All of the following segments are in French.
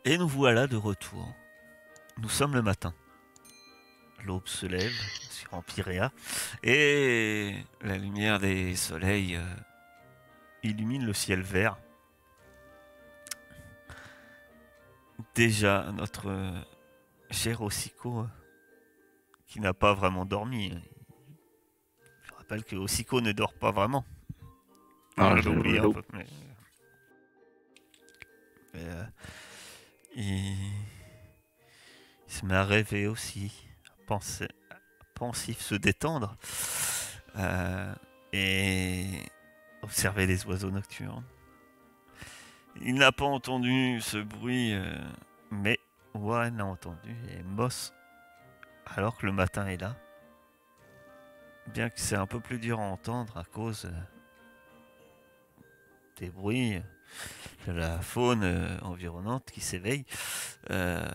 Et nous voilà de retour. Nous sommes le matin. L'aube se lève sur Empyréa et la lumière des soleils illumine le ciel vert. Déjà, notre cher Ossiko, qui n'a pas vraiment dormi. Je rappelle que Ossiko ne dort pas vraiment. Ah, On je l'oublie un l'oublie. peu. Mais, il se met à rêver aussi, pensif, se détendre euh, et observer les oiseaux nocturnes. Il n'a pas entendu ce bruit, mais Warren l'a entendu et Moss, alors que le matin est là, bien que c'est un peu plus dur à entendre à cause des bruits de la faune environnante qui s'éveille, euh,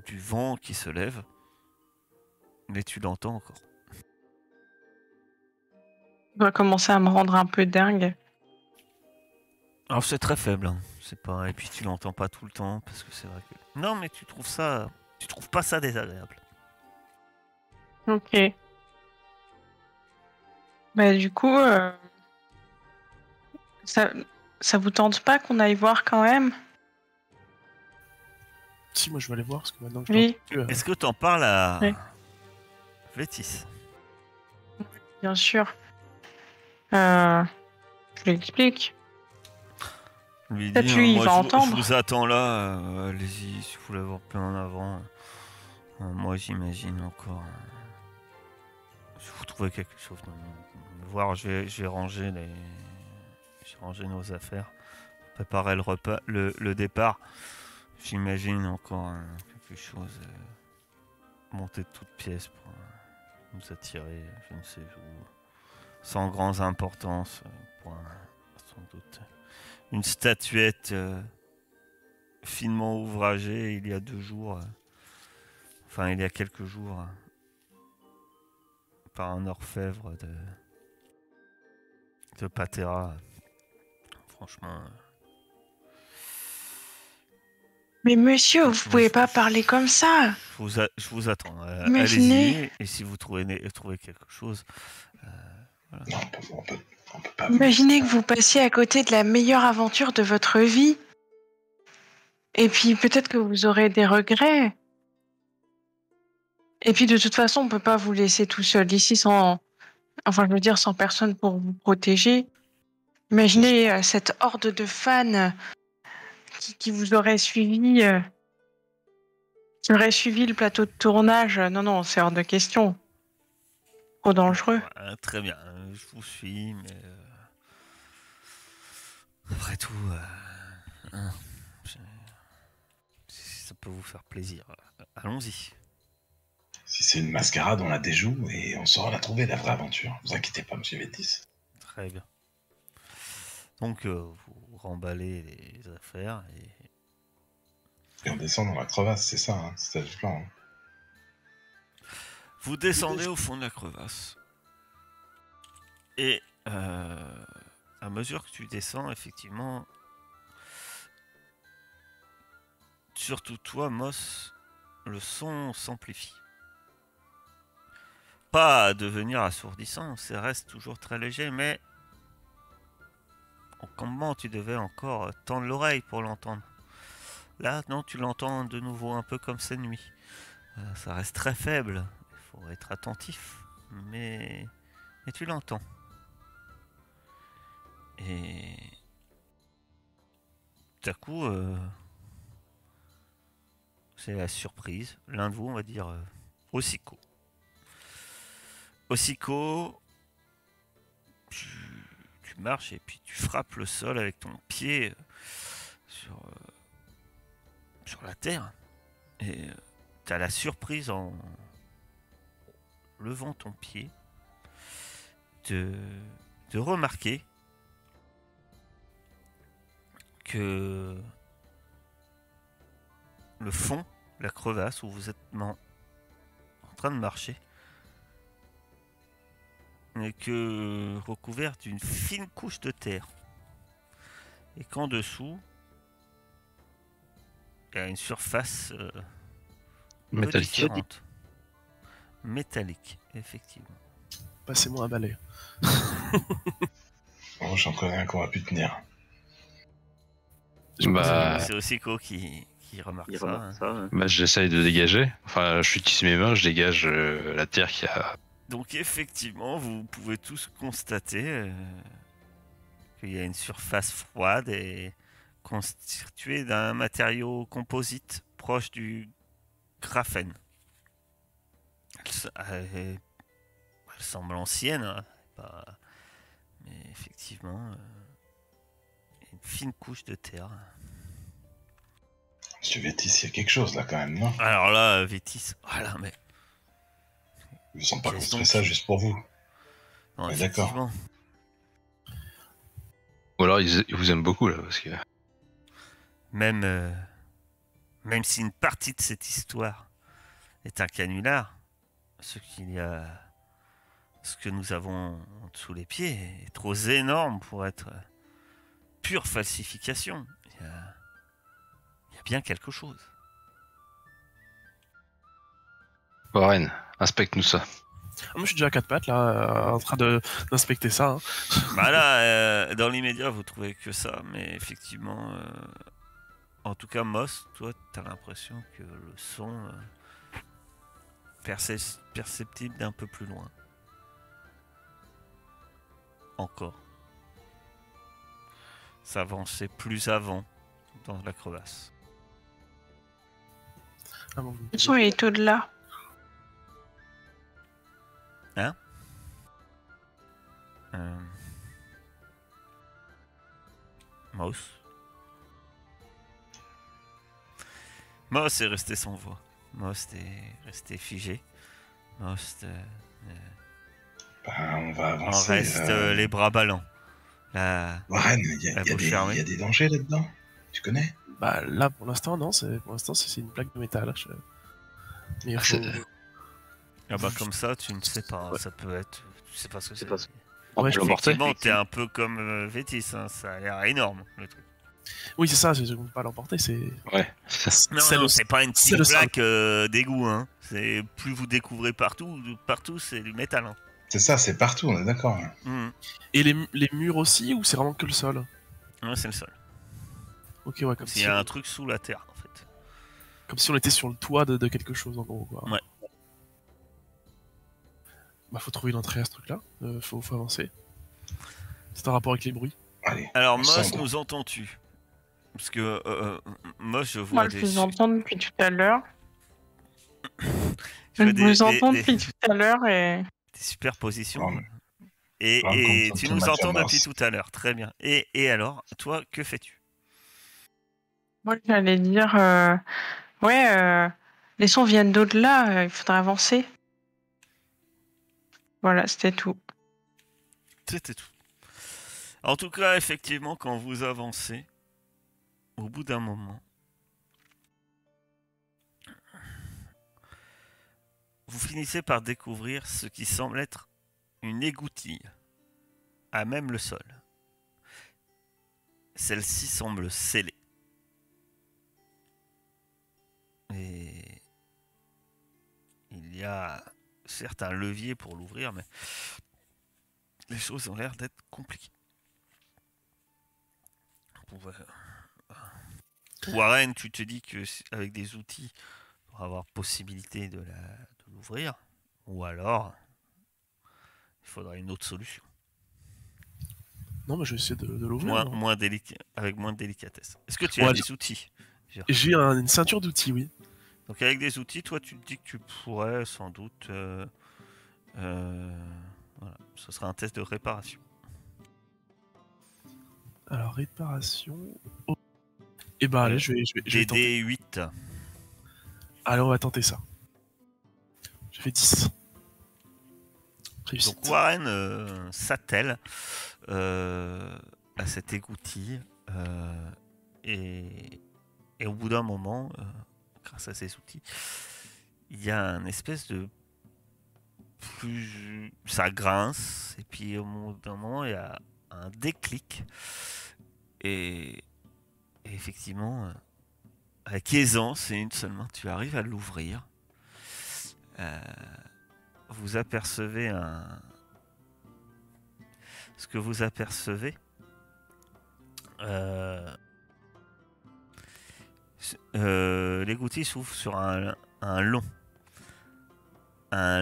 du vent qui se lève, mais tu l'entends encore. Je dois commencer à me rendre un peu dingue. Alors c'est très faible, hein. C'est pas, et puis tu l'entends pas tout le temps parce que c'est vrai que non, mais tu trouves pas ça désagréable. Ok. Bah, du coup, ça, ça vous tente pas qu'on aille voir quand même? Si, moi je vais aller voir, parce que maintenant que je l'ai Oui, entendu, Est-ce que t'en parles à oui, Vétis? bien sûr. Je lui explique. Lui dit, Peut-être hein, lui, il moi va je entendre. vous attends là, allez-y si vous voulez avoir plein en avant. Moi j'imagine encore. Si vous trouvez quelque chose, voir, je vais ranger j'ai rangé nos affaires, préparer le repas, le départ. J'imagine encore quelque chose monté de toutes pièces pour nous attirer, je ne sais où, sans grande importance, sans doute. Une statuette finement ouvragée il y a 2 jours, enfin il y a quelques jours, par un orfèvre de Patera. Franchement, Mais monsieur, vous moi pouvez pas parler comme ça. je vous attends. Imaginez, Allez-y, et si vous trouvez quelque chose, voilà. non, on peut pas vous laisser imaginez que là. vous passiez à côté de la meilleure aventure de votre vie. Et puis peut-être que vous aurez des regrets. Et puis de toute façon, on peut pas vous laisser tout seul ici sans, enfin, je veux dire, sans personne pour vous protéger. Imaginez cette horde de fans qui vous aurait suivi, qui aurait suivi le plateau de tournage. Non, non, c'est hors de question. Trop dangereux. Ouais, très bien, je vous suis, mais après tout, hein, si ça peut vous faire plaisir, allons-y. Si c'est une mascarade, on la déjoue et on saura la trouver, la vraie aventure. Vous inquiétez pas, monsieur Vétis. Très bien. Donc vous remballez les affaires et Et on descend dans la crevasse, c'est ça, hein, c'est ça le plan. Hein. vous descendez au fond de la crevasse. Et à mesure que tu descends, effectivement, surtout toi, Moss, le son s'amplifie. Pas à devenir assourdissant, ça reste toujours très léger, mais au campement, tu devais encore tendre l'oreille pour l'entendre. Là, non, tu l'entends de nouveau un peu comme cette nuit. Ça reste très faible, il faut être attentif, mais tu l'entends. Et tout à coup, c'est la surprise. L'un de vous, on va dire, Ossiko. Ossiko, tu, tu marches et puis tu frappes le sol avec ton pied sur la terre. Et tu as la surprise en levant ton pied de, de remarquer que le fond, la crevasse où vous êtes en train de marcher, n'est que recouverte d'une fine couche de terre. Et qu'en dessous, Il y a une surface peu Métallique. différente. Métallique, effectivement. Passez-moi un balai. Oh, j'en connais un qu'on va plus tenir. Bah, C'est aussi Co qui remarque Il ça. remarque ça. Hein. bah j'essaye de dégager. Enfin, j'utilise mes mains, je dégage la terre qui a. Donc effectivement, vous pouvez tous constater qu'il y a une surface froide et constituée d'un matériau composite proche du graphène. Elle semble ancienne, hein, mais effectivement, une fine couche de terre. Monsieur Vétis, il y a quelque chose là quand même, non? Alors là, Vétis, voilà, mais Je ne sens pas Qu'est-ce construire donc ça juste pour vous. non, Ouais, d'accord. effectivement. Ou alors ils vous aiment beaucoup là, parce que. Même si une partie de cette histoire est un canular, ce que nous avons sous les pieds est trop énorme pour être pure falsification. Il y a bien quelque chose. Warren, inspecte-nous ça. Ah, moi, je suis déjà à quatre pattes, là, en train d'inspecter ça. Hein. Bah là, dans l'immédiat, vous trouvez que ça, mais effectivement, en tout cas, Moss, toi, t'as l'impression que le son perceptible d'un peu plus loin. Encore. Ça avançait plus avant dans la crevasse. Ah, bon. Le son est au-delà. Moss. Moss est resté sans voix. Moss est resté figé. Moss Ben, on va en avancer. reste les bras ballants. La Warren, il y, la a bouche fermée. des dangers là-dedans? Tu connais? Bah, là, pour l'instant, non. Pour l'instant, c'est une plaque de métal. Mais il faut... Ah bah comme ça, tu ne sais pas. Ouais. Ça peut être. Tu sais pas ce que c'est. pas ce- Ouais, je l'emporter. Effectivement, t'es un peu comme Vétis. Hein, ça a l'air énorme le truc. Oui, c'est ça. Je ne peux pas l'emporter. C'est. Ouais. Non, c'est non, le- c'est pas une c'est petite le plaque d'égout. Hein. C'est plus vous découvrez partout, c'est du métal. Hein. C'est ça, c'est partout, on est d'accord. Mhm. Et les murs aussi, ou c'est vraiment que le sol? Ouais, c'est le sol. Ok, ouais, comme S'il si, y a un truc sous la terre, en fait. comme si on était sur le toit de quelque chose, en gros. Quoi. Ouais. Bah, faut trouver une entrée à ce truc-là. Faut avancer. C'est un rapport avec les bruits. Allez. Alors, on Moss, sombre. nous entends-tu? Parce que Moss, je vois Moi, je des. vous entends depuis tout à l'heure. je Je vois vous entends des depuis tout à l'heure et superpositions. Bon. Et Bon, comme tu ton nous Mathieu entends Moss. depuis tout à l'heure. Très bien. Et alors, toi, que fais-tu? moi, j'allais dire, les sons viennent d'au-delà, il faudra avancer. Voilà, c'était tout. C'était tout. En tout cas, effectivement, quand vous avancez, au bout d'un moment, vous finissez par découvrir ce qui semble être une égoutille, à même le sol. Celle-ci semble scellée. Et il y a certes un levier pour l'ouvrir, mais les choses ont l'air d'être compliquées. Warren, tu te dis que avec des outils, pour avoir possibilité de l'ouvrir, ou alors il faudra une autre solution, Non, mais je vais essayer de l'ouvrir. avec moins de délicatesse. Est-ce que tu as Ouais, des outils? J'ai une ceinture d'outils, oui. Donc avec des outils, toi tu te dis que tu pourrais sans doute... voilà, ce sera un test de réparation. Alors, réparation. Oh. Et bah, allez, je vais tenter. DD8. Allez, on va tenter ça. J'ai fait 10. Réussite. Donc Warren s'attelle à cet égoutille et au bout d'un moment, grâce à ces outils, il y a un espèce de ça grince et puis au bout d'un moment il y a un déclic et effectivement avec aisance et une seule main, tu arrives à l'ouvrir. Vous apercevez ce que vous apercevez, l'égoutille s'ouvre sur un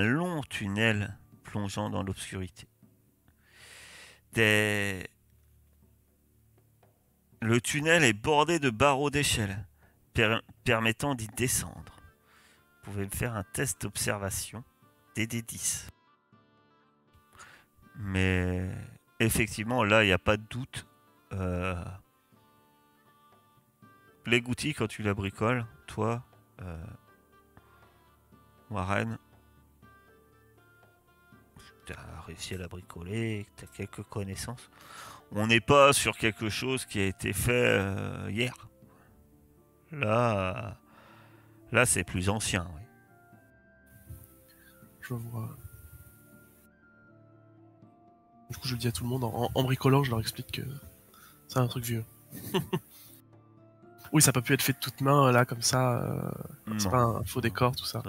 long tunnel plongeant dans l'obscurité. Le tunnel est bordé de barreaux d'échelle permettant d'y descendre. Vous pouvez me faire un test d'observation DD10. Mais effectivement, là, il n'y a pas de doute. L'égoutille, quand tu la bricoles, toi, Warren, tu as réussi à la bricoler, tu as quelques connaissances. On n'est pas sur quelque chose qui a été fait hier. Là, c'est plus ancien. Oui. Je vois. Du coup, je le dis à tout le monde, en bricolant, je leur explique que c'est un truc vieux. Oui, ça n'a pas pu être fait de toute main, là, comme ça. C'est pas un faux décor, tout ça.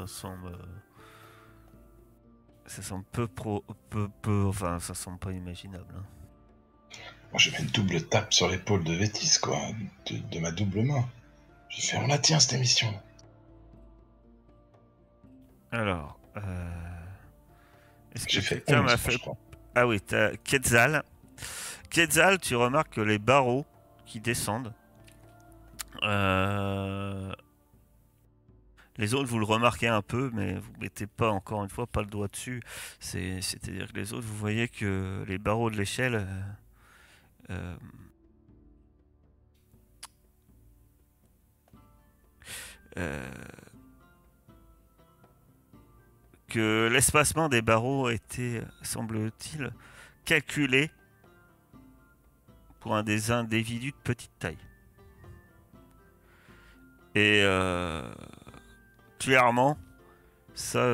Ça semble peu enfin, ça semble pas imaginable. Hein. Moi, je mets une double tape sur l'épaule de Vétis, quoi, de ma double main. Je fais, on la tient, cette émission. Alors, est-ce que J'ai fait quelqu'un 11, m'a fait... je crois. Ah oui, t'as Quetzal. Quetzal, tu remarques que les barreaux qui descendent, les autres, vous le remarquez un peu, mais vous mettez pas, encore une fois, pas le doigt dessus. C'est-à-dire que les autres, vous voyez que les barreaux de l'échelle... que l'espacement des barreaux était, semble-t-il, calculé pour un des individus de petite taille. Et clairement, ça,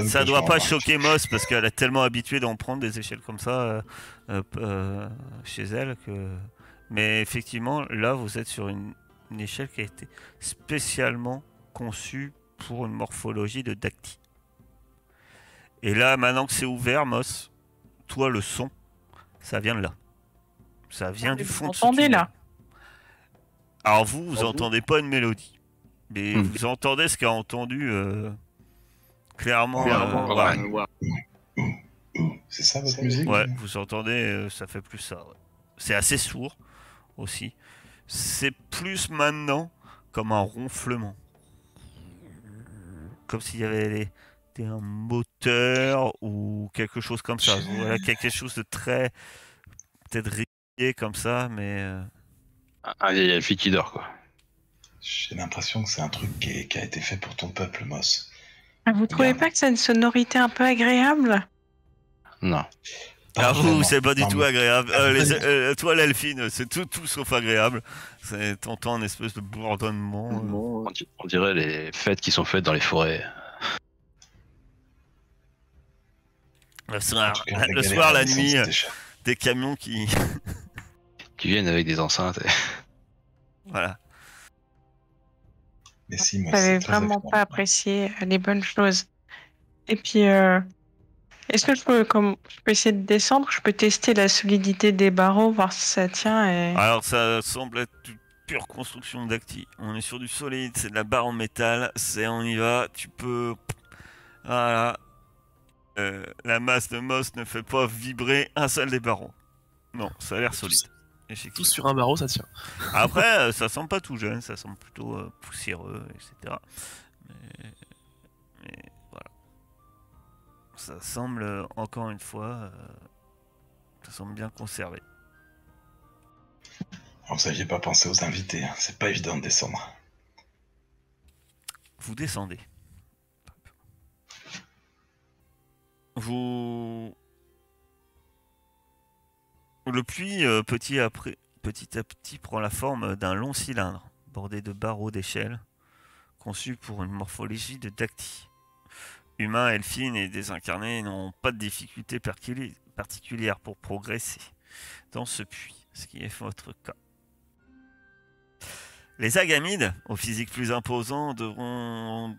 ça doit pas choquer Moss parce qu'elle est tellement habituée d'en prendre des échelles comme ça chez elle que. Mais effectivement, là, vous êtes sur une échelle qui a été spécialement conçue pour une morphologie de dacty. Et là, maintenant que c'est ouvert, Moss, toi, le son, ça vient de là. Ça vient du fond de ce tunnel. Là. Alors vous entendez pas une mélodie, mais vous entendez ce qu'a entendu clairement. C'est ça votre musique? Ouais, vous entendez, ça fait plus ça. Ouais. C'est assez sourd aussi. C'est plus maintenant comme un ronflement, comme s'il y avait un moteur ou quelque chose comme ça. Voilà, quelque chose de très peut-être régulier comme ça, mais. Un vieil elfe qui dort, quoi. J'ai l'impression que c'est un truc qui a été fait pour ton peuple, Moss. Vous trouvez pas que c'est une sonorité un peu agréable? Non. Ah vous, c'est pas du tout agréable. Toi, l'elfine, c'est tout sauf agréable. T'entends une espèce de bourdonnement. On dirait les fêtes qui sont faites dans les forêts. Le soir, la nuit, des camions qui viennent avec des enceintes. Voilà. Mais si, moi, j'avais vraiment pas apprécié les bonnes choses. Et puis, est-ce que je peux essayer de descendre? Je peux tester la solidité des barreaux, voir si ça tient. Alors, ça semble être une pure construction d'acti. On est sur du solide, c'est de la barre en métal. On y va. Tu peux. Voilà. La masse de Moss ne fait pas vibrer un seul des barreaux. Non, ça a l'air solide. Tous sur un barreau, ça tient. Après, ça semble pas tout jeune, ça semble plutôt poussiéreux, etc. Mais voilà. Ça semble, encore une fois, ça semble bien conservé. Alors, vous n'aviez pas pensé aux invités, hein. C'est pas évident de descendre. Vous descendez. Le puits, petit à petit, prend la forme d'un long cylindre, bordé de barreaux d'échelle, conçu pour une morphologie de dacty. Humains, elfines et désincarnés n'ont pas de difficultés particulières pour progresser dans ce puits, ce qui est votre cas. Les agamides, au physique plus imposant, devront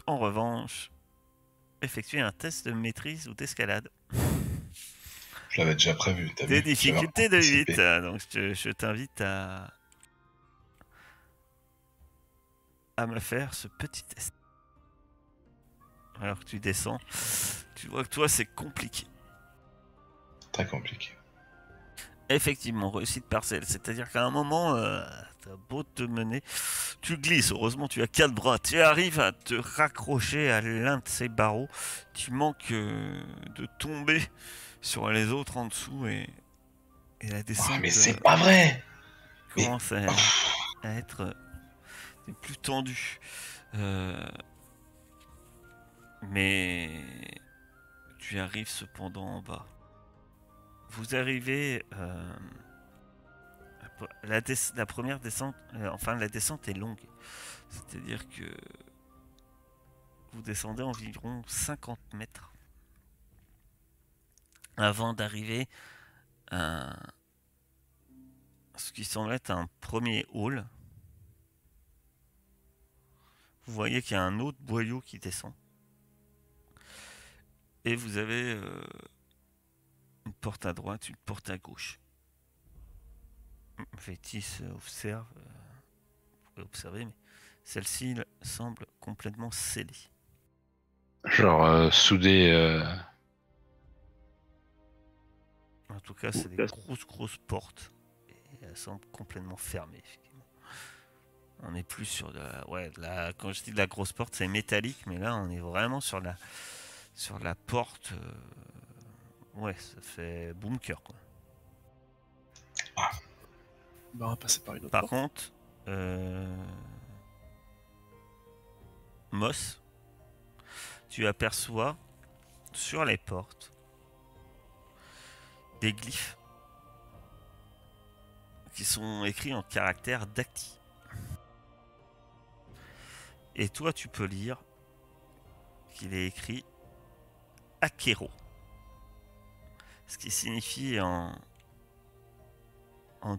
en revanche effectuer un test de maîtrise ou d'escalade. Je l'avais déjà prévu, t'as Des vu? J'avais difficultés de 8. anticipé. Donc je t'invite à me faire ce petit test. Alors que tu descends, tu vois que toi c'est compliqué. Très compliqué. Effectivement, réussite partielle. C'est-à-dire qu'à un moment, t'as beau te mener, tu glisses. Heureusement, tu as 4 bras. Tu arrives à te raccrocher à l'un de ces barreaux. Tu manques de tomber sur les autres en dessous et la descente Mais c'est pas vrai! Mais- commence à être plus tendue. Mais tu arrives cependant en bas. Vous arrivez... la première descente... enfin, la descente est longue. C'est-à-dire que... vous descendez environ 50 mètres. Avant d'arriver à... ce qui semble être un premier hall. Vous voyez qu'il y a un autre boyau qui descend. Et vous avez... une porte à droite, une porte à gauche. Vétis observe, vous pouvez observer, mais celle-ci semble complètement scellée. Genre soudé. En tout cas, c'est des grosses portes. Et elles semblent complètement fermées, effectivement. On n'est plus sur de la... Ouais, quand je dis de la grosse porte, c'est métallique, mais là, on est vraiment sur la porte... Ouais, ça fait bunker, quoi. Bah, on va passer par une autre Par porte. contre, Moss, tu aperçois sur les portes des glyphes qui sont écrits en caractères dacty. Et toi, tu peux lire qu'il est écrit Akero, ce qui signifie en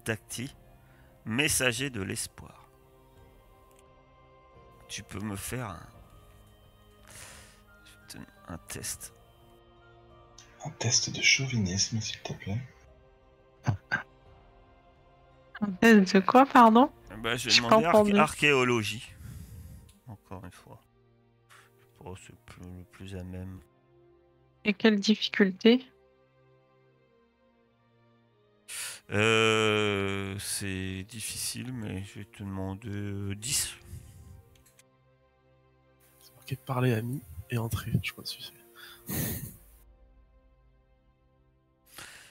dacty messager de l'espoir. Tu peux me faire un test. Un test de chauvinisme, s'il te plaît. Un test de quoi, pardon? Bah, je vais J'ai demander pas entendu. archéologie. Encore une fois. Oh, c'est le plus à même. Et quelle difficulté? C'est difficile, mais je vais te demander 10. C'est marqué parler ami et entrer, je crois, dessus.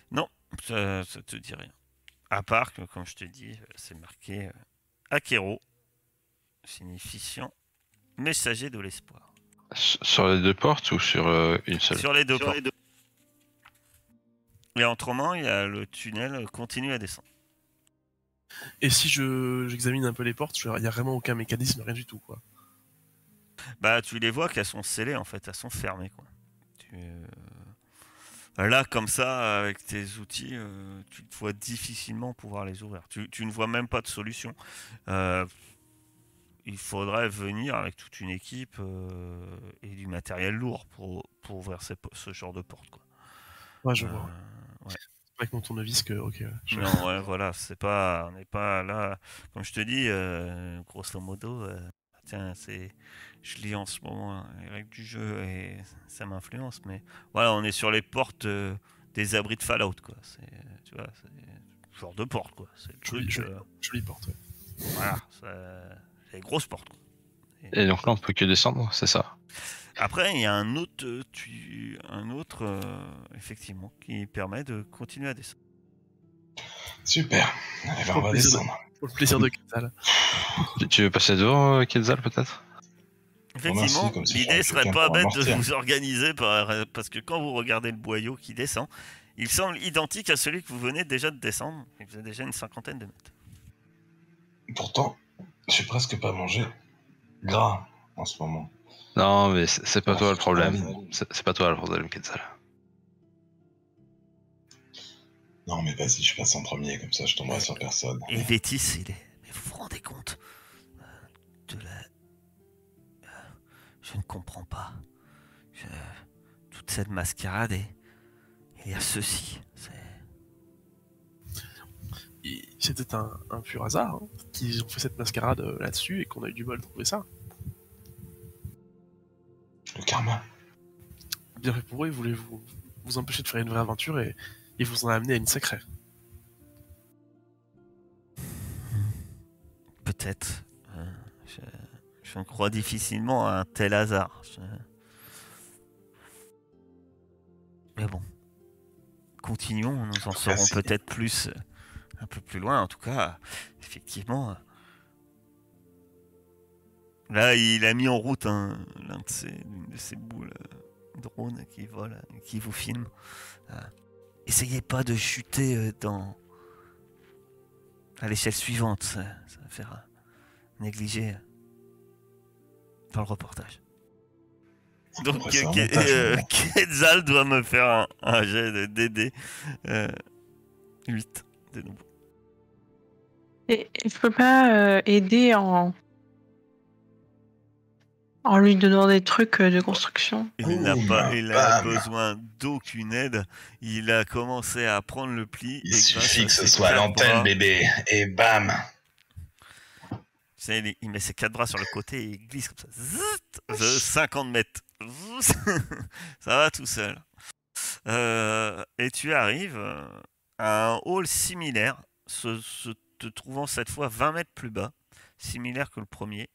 Non, ça te dit rien. À part que, comme je te dis, c'est marqué Akero, signifiant messager de l'espoir. Sur les deux portes ou sur une seule? Sur les deux portes. Et autrement, il y a le tunnel continue à descendre. Et si j'examine un peu les portes, il n'y a vraiment aucun mécanisme, rien du tout, quoi. Bah, tu les vois qu'elles sont scellées, en fait, elles sont fermées, quoi. Là, comme ça, avec tes outils, tu te vois difficilement pouvoir les ouvrir. Tu ne vois même pas de solution. Il faudrait venir avec toute une équipe et du matériel lourd pour ouvrir ce genre de porte, quoi. Ouais, je vois. Ouais. C'est pas avec mon tournevis que... Ok. Non, ouais, voilà, on n'est pas là. Comme je te dis, grosso modo, tiens, je lis en ce moment les règles du jeu et ça m'influence, mais voilà, on est sur les portes des abris de Fallout, quoi. Tu vois, c'est ce genre de porte, quoi. C'est le truc. Jolie porte, ouais. Voilà, c'est des grosses portes, quoi. Et donc là, on peut que descendre, c'est ça? Après, il y a un autre, effectivement, qui permet de continuer à descendre. Super. Eh ben, on va descendre. Pour le plaisir de Quetzal. Tu veux passer devant, Quetzal, peut-être? Effectivement, comme ça, l'idée j'aurais serait quelqu'un pas pour bête de amortir. vous organiser parce que quand vous regardez le boyau qui descend, il semble identique à celui que vous venez déjà de descendre. Il faisait déjà une 50aine de mètres. Pourtant, je suis presque pas mangé gras en ce moment. Non, mais c'est pas Ah, toi le c'est problème. pas envie. C'est pas toi le problème, Quetzal. Non, mais vas-y, je passe en premier, comme ça je tomberai sur personne. Et Vétis, mais vous vous pris compte de la... Je ne comprends pas. Toute cette mascarade et il y a ceci. C'était un pur hasard hein, qu'ils ont fait cette mascarade là-dessus et qu'on a eu du mal de trouver ça. Le karma. Bien fait pour eux, ils voulaient vous empêcher de faire une vraie aventure et ils vous ont amené à une sacrée. Peut-être. Je en crois difficilement à un tel hasard. Mais bon. Continuons, nous en saurons peut-être plus un peu plus loin. En tout cas, effectivement. Là, il a mis en route l'une de ces boules drones qui volent, qui vous filme. Essayez pas de chuter à l'échelle suivante. Ça va faire négliger dans le reportage. Donc, Quetzal doit me faire un jet de DD 8 de nouveau. Et je peux pas aider en lui donnant des trucs de construction. Il n'a besoin d'aucune aide. Il a commencé à prendre le pli. Il suffit que ce soit à l'antenne, bébé. Et bam! Tu sais, il met ses 4 bras sur le côté et il glisse comme ça. Zut, 50 mètres. Ça va tout seul. Et tu arrives à un hall similaire, te trouvant cette fois 20 mètres plus bas, similaire que le premier.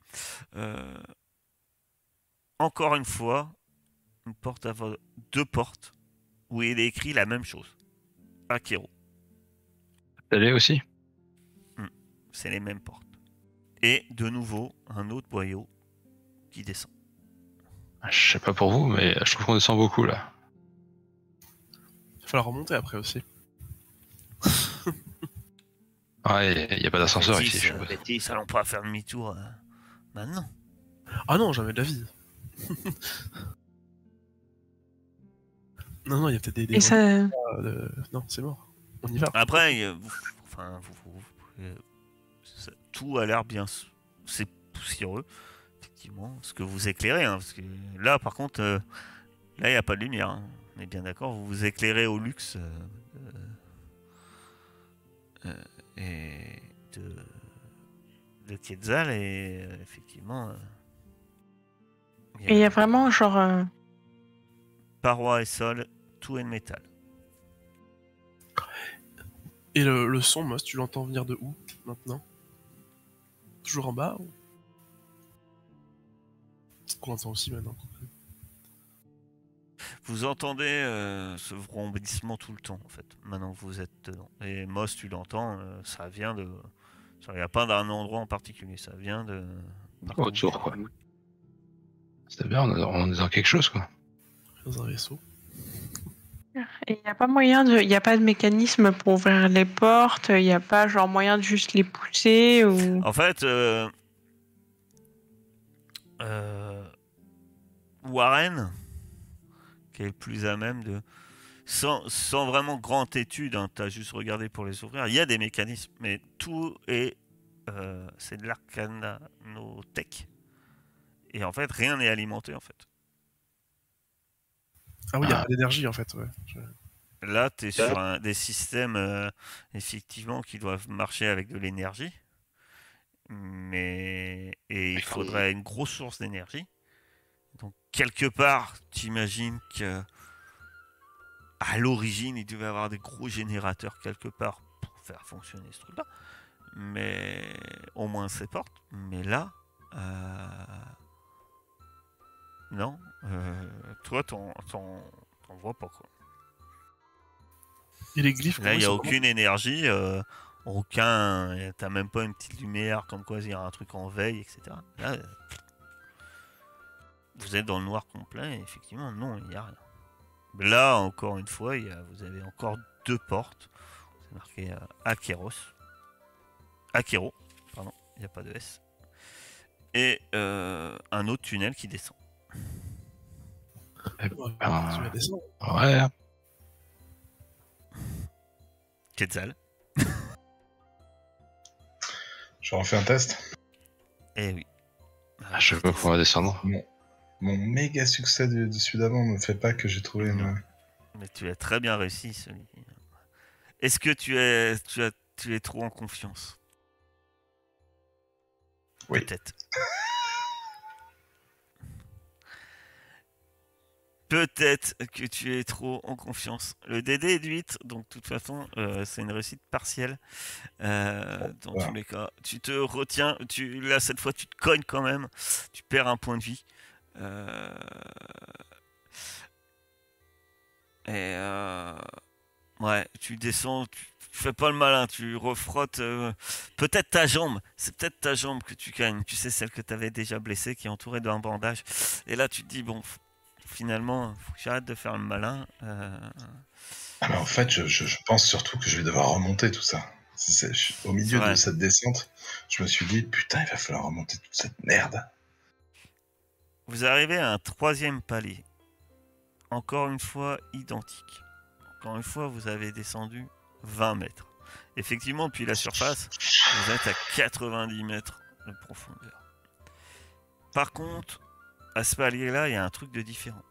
Encore une fois, deux portes où il est écrit la même chose. Akero. T'allais aussi? C'est les mêmes portes. Et de nouveau, un autre boyau qui descend. Je sais pas pour vous, mais je trouve qu'on descend beaucoup là. Il va falloir remonter après aussi. Ouais, il n'y a pas d'ascenseur ici. Bétis, allons pas faire demi-tour maintenant. Ah non, jamais de la vie. Non, il y a peut-être des... Et ça... Non, c'est mort. On y va. Après, tout a l'air bien... C'est poussiéreux, effectivement, ce que vous éclairez. Hein, parce que là, par contre, là, il n'y a pas de lumière. Hein. On est bien d'accord, vous vous éclairez au luxe et de Quetzal et effectivement... Et il y a vraiment genre... Parois et sol, tout est de métal. Et le son, Moss, tu l'entends venir de où, maintenant? Toujours en bas ou... Qu'on entend aussi maintenant. Vous entendez ce vrombissement tout le temps, en fait, maintenant que vous êtes dedans. Et Moss, tu l'entends, ça vient de... Il n'y a pas d'un endroit en particulier, ça vient de... Autour, quoi. C'est bien, on est dans quelque chose, quoi. Dans un vaisseau. Et il n'y a pas moyen de... Il n'y a pas de mécanisme pour ouvrir les portes, il n'y a pas genre moyen de juste les pousser ou... En fait, Warren, qui est le plus à même de... Sans vraiment grande étude, hein, tu as juste regardé pour les ouvrir, il y a des mécanismes, mais tout est... c'est de l'arcanotech. Et en fait, rien n'est alimenté, en fait. Ah oui, il y a pas d'énergie, en fait, ouais. Là, tu es sur des systèmes, effectivement, qui doivent marcher avec de l'énergie. Et il faudrait une grosse source d'énergie. Donc, quelque part, tu imagines que à l'origine, il devait y avoir des gros générateurs quelque part pour faire fonctionner ce truc-là. Mais au moins ces portes. Mais là, non. Toi, t'en vois pas, quoi. Et les glyphes, là, il n'y a aucune énergie. T'as même pas une petite lumière comme quoi il y a un truc en veille, etc. Là, vous êtes dans le noir complet, et effectivement, non, il n'y a rien. Là, encore une fois, vous avez encore deux portes. C'est marqué Akero, pardon, il n'y a pas de S. Et un autre tunnel qui descend. Tu vas descendre. Ouais. Quetzal. Je refais un test. Eh oui. À chaque fois qu'on va descendre. Mon méga succès de celui d'avant me fait pas que j'ai trouvé une... Mais tu as très bien réussi, celui. Est-ce que tu es trop en confiance? Oui. Peut-être. Peut-être que tu es trop en confiance. Le DD est de 8, donc de toute façon, c'est une réussite partielle. Dans Voilà. tous les cas, tu te retiens. Là, cette fois, tu te cognes quand même. Tu perds un point de vie. Ouais, tu descends, tu fais pas le malin, tu refrottes peut-être ta jambe. C'est peut-être ta jambe que tu gagnes. Tu sais, celle que tu avais déjà blessée, qui est entourée d'un bandage. Et là, tu te dis, bon, finalement, faut que j'arrête de faire le malin. Ah, mais en fait, je pense surtout que je vais devoir remonter tout ça. Au milieu de cette descente, je me suis dit, putain, il va falloir remonter toute cette merde. Vous arrivez à un 3e palier. Encore une fois, identique. Encore une fois, vous avez descendu 20 mètres. Effectivement, depuis la surface, vous êtes à 90 mètres de profondeur. Par contre, à ce palier-là, il y a un truc de différent.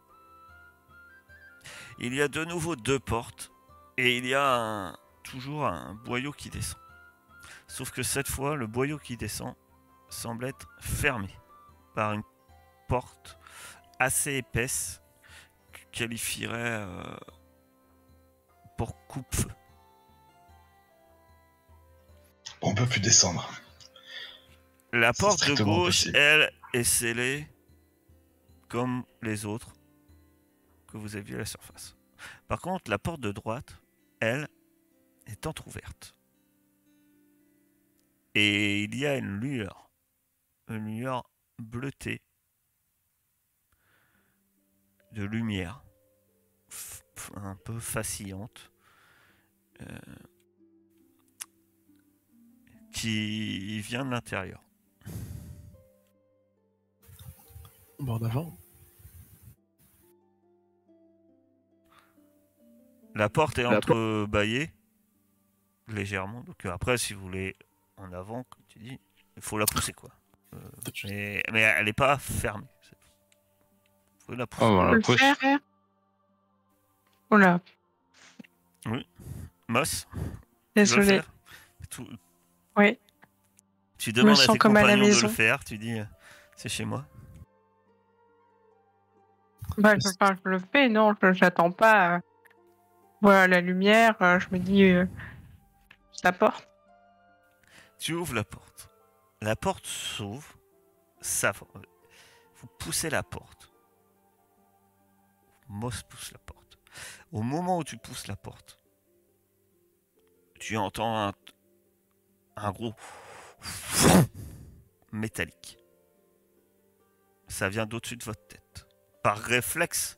Il y a de nouveau 2 portes et il y a toujours un boyau qui descend. Sauf que cette fois, le boyau qui descend semble être fermé par une porte assez épaisse que je qualifierais pour coupe-feu. On peut plus descendre. La porte de strictement gauche, possible. elle, est scellée comme les autres que vous avez vues à la surface. Par contre, la porte de droite, elle, est entrouverte. Et il y a une lueur bleutée de lumière un peu fascinante qui vient de l'intérieur. Bon, en avant. La porte est entrebâillée légèrement. Donc après, si vous voulez en avant, comme tu dis, il faut la pousser quoi. Mais elle n'est pas fermée. Il faut la pousser. Oh, On voilà, peut le pousse. faire, hein. Oula, Moss, tu veux le désolé. faire Oui, Tu me demandes à sens tes comme à la compagnons de maison. le faire. Tu dis, c'est chez moi. bah, je le fais, non, j'attends pas. Voilà la lumière, je me dis, je la porte. Tu ouvres la porte. La porte s'ouvre. Vous poussez la porte. Moss pousse la porte. Au moment où tu pousses la porte, tu entends un gros métallique. Ça vient d'au-dessus de votre tête. Par réflexe,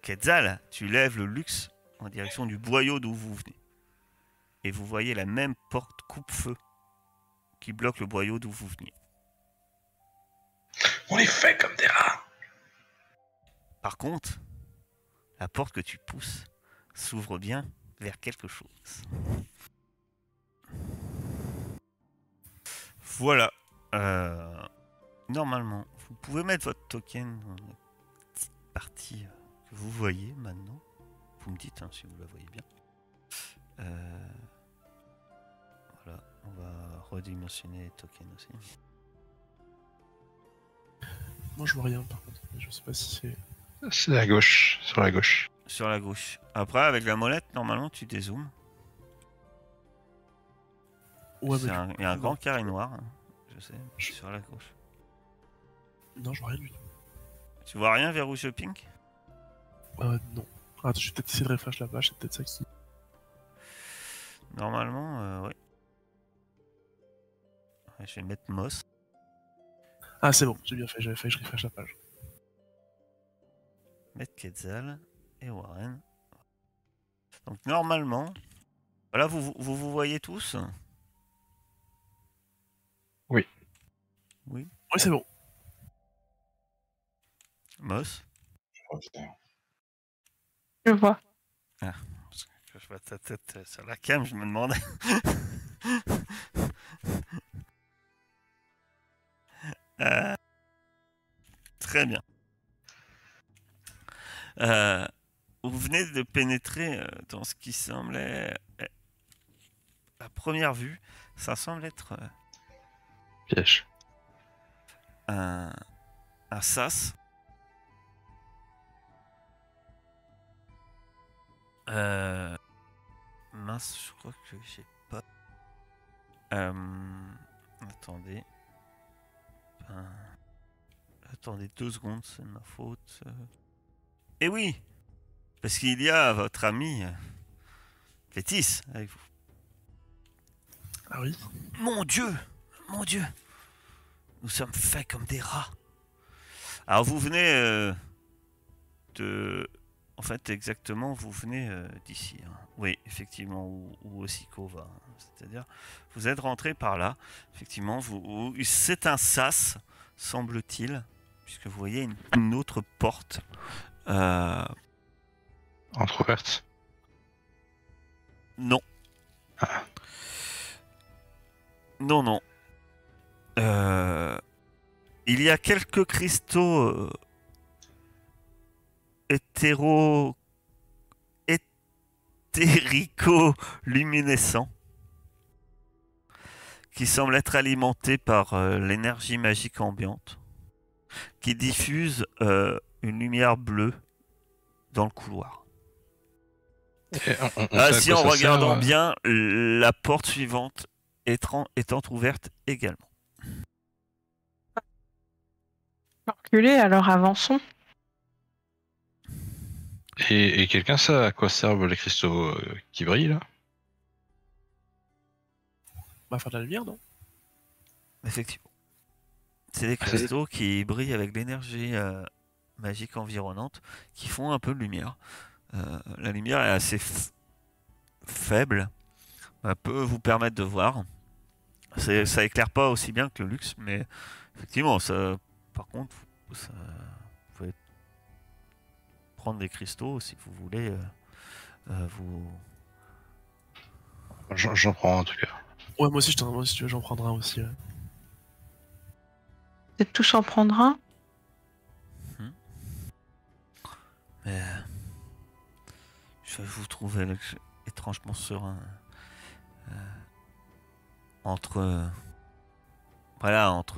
Quetzal, tu lèves le luxe en direction du boyau d'où vous venez. Et vous voyez la même porte coupe-feu qui bloque le boyau d'où vous veniez. On les fait comme des rats. Par contre, la porte que tu pousses s'ouvre bien vers quelque chose. Voilà. Normalement, vous pouvez mettre votre token dans la petite partie que vous voyez maintenant. Vous me dites si vous la voyez bien. Voilà, on va redimensionner les tokens aussi. Moi, je vois rien, par contre. Je sais pas si c'est... C'est à gauche, sur la gauche. Sur la gauche. Après, avec la molette, normalement, tu dézoomes. Ouais, Il y a un grand carré noir, hein, je sais, sur la gauche. Non, je vois rien du tout. Tu vois rien vers où je pink? Non. Attends, je vais peut-être essayer de refresh la page, c'est peut-être ça qui... Normalement, oui. Ouais, je vais mettre Moss. Ah, c'est bon, j'ai bien fait, j'avais fait, je refresh la page. Mettre Quetzal et Warren. Donc normalement, voilà, vous voyez tous? Oui. Oui. Oui, c'est bon. Moss? Je vois. Parce que je vois ta tête sur la cam, je me demandais. Très bien. Vous venez de pénétrer dans ce qui semblait, à première vue, ça semble être Piège. un sas. Mince, je crois que j'ai pas. Attendez. Attendez 2 secondes, c'est de ma faute. Eh oui, parce qu'il y a votre ami Fétis avec vous. Ah oui. Mon Dieu, nous sommes faits comme des rats. Alors vous venez de, en fait exactement, vous venez d'ici. Hein. Oui, effectivement, où Osiko va. Hein. C'est-à-dire, vous êtes rentré par là. Effectivement, c'est un sas, semble-t-il, puisque vous voyez une autre porte. Entrouverte. Non. Ah. Non. Il y a quelques cristaux éthérico-luminescents qui semblent être alimentés par l'énergie magique ambiante qui diffuse une lumière bleue dans le couloir. Si en regardant bien, la porte suivante est entrouverte également. Reculez, alors avançons. Et quelqu'un sait à quoi servent les cristaux qui brillent là? Bah, faire de la lumière, non? Effectivement. C'est des cristaux qui brillent avec l'énergie magique environnante qui font un peu de lumière. La lumière est assez faible. Elle peut vous permettre de voir. Ça éclaire pas aussi bien que le luxe, mais effectivement, par contre, vous pouvez prendre des cristaux si vous voulez vous... J'en prends en tout cas. Ouais, moi aussi, si tu veux, j'en prendrai un aussi. Ouais. Peut-être tous en prendre un. Mais je vous trouve étrangement serein entre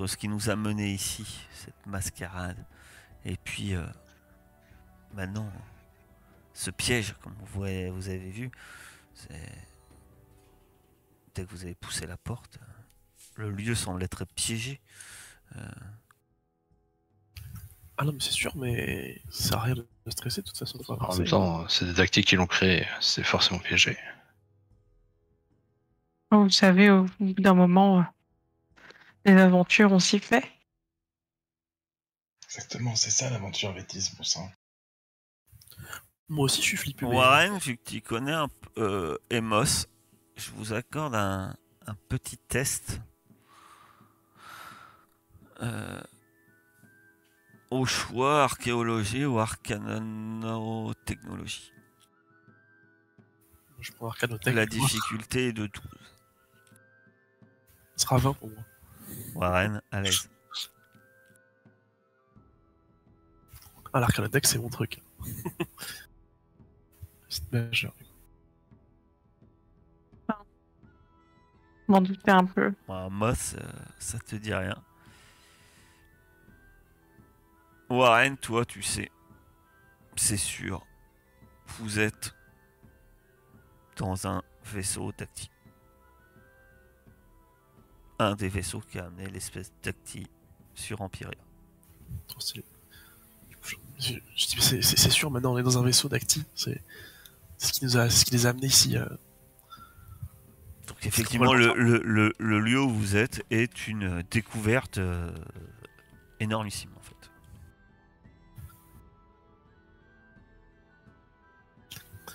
ce qui nous a mené ici, cette mascarade, et puis maintenant ce piège, comme vous avez vu, dès que vous avez poussé la porte, le lieu semble être piégé. Ah non, mais c'est sûr, mais ça sert à rien de stresser de toute façon. En même temps, c'est des tactiques qui l'ont créé, c'est forcément piégé. Vous savez, au bout d'un moment, les aventures, on s'y fait. Exactement, c'est ça l'aventure Vétis, bon sang. Moi aussi, je suis flippé. Warren, vu que tu connais un peu Emos, je vous accorde un petit test au choix archéologie ou arcanotechnologie. Je prends Arcanotech. La difficulté est de 12. Ce sera 20 pour moi. Warren, à l'aise. Ah, l'Arcanotech, c'est mon truc. C'est majeur. M'en doutais un peu. Moss, ça te dit rien. Warren, toi, tu sais, c'est sûr, vous êtes dans un vaisseau tactique. Un des vaisseaux qui a amené l'espèce tactique sur Empyrea. Trop stylé. Je dis, mais c'est sûr, maintenant on est dans un vaisseau d'Acti. C'est ce qui les a amenés ici. Donc effectivement, le lieu où vous êtes est une découverte énormissime en fait.